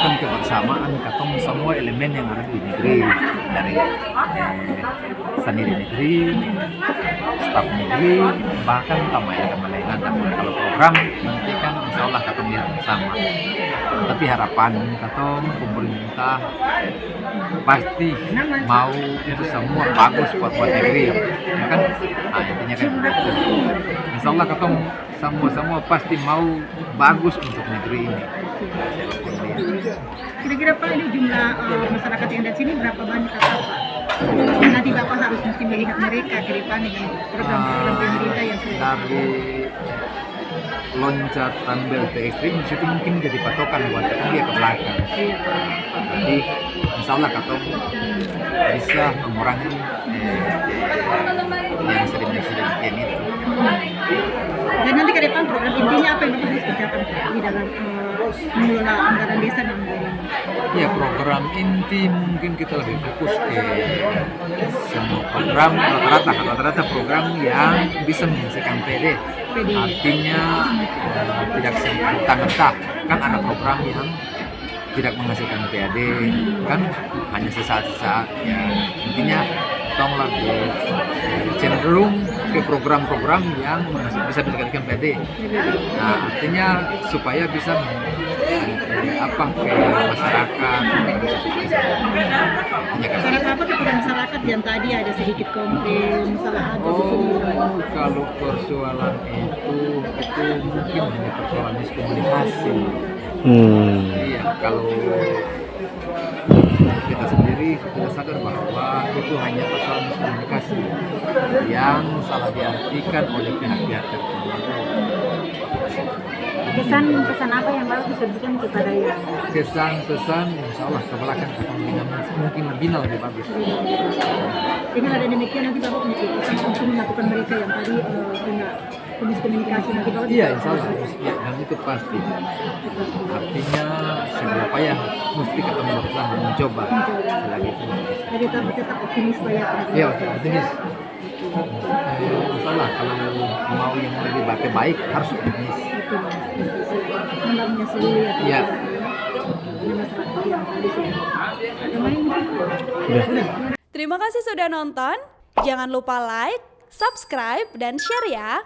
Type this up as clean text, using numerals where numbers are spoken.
menunjukkan kebersamaan katong semua elemen yang ada di negeri, dari seni di negeri, staf negeri, bahkan tamailan. Kalau program nanti kan insya Allah katong lihat bersama. Tapi harapan katong pemerintah pasti mau itu semua bagus buat negeri, ya kan? Nah, intinya kan begitu. Insya Allah katong semua pasti mau bagus untuk negeri ini. Kira-kira Pak, ini jumlah masyarakat yang dari sini berapa banyak Pak? Nanti Bapak harus mesti melihat mereka ke depan dengan program-program pemerintah yang sudah dari loncatan belt ekstrim itu mungkin jadi patokan buat kita dia ke belakang. Jadi insya Allah katong bisa mengurangi yang sedemikian itu. Dan nanti ke depan program intinya apa yang Bapak harus kerjakan di dalam mengelola anggaran desa dan anggaran? Ya, program inti mungkin kita lebih fokus ke semua program rata-rata program yang bisa menghasilkan PD. Artinya tidak serta-merta kan ada program yang tidak menghasilkan PAD kan hanya sesaat-sesaat ya. Intinya tolong lebih cenderung ke program-program yang bisa mendekatkan PD. Nah, artinya supaya bisa ke masyarakat. Masalah apa kepada masyarakat yang tadi ada sedikit komplain, masalah ada Kalau persoalan itu mungkin hanya persoalan miskomunikasi. Iya, kalau kita sendiri sudah sadar bahwa itu hanya persoalan miskomunikasi yang salah diartikan oleh pihak-pihak tertentu. Pesan apa yang baru disebutkan kepada yang Kesan insya Allah kebelakan mungkin lebih bagus. dengan ada demikian nanti Bapak mesti untuk melakukan mereka yang tadi kena miskomunikasi nanti Bapak Iya, insya Allah ya, dan itu pasti. Artinya segala payah mesti ketemu berusaha mencoba selagi itu. jadi tetap optimis Pak ya. Iya, optimis. Insya Allah kalau mau yang lebih baik harus optimis. Mendampingi seluruh ya. Iya. Terima kasih sudah nonton. Jangan lupa like, subscribe, dan share ya.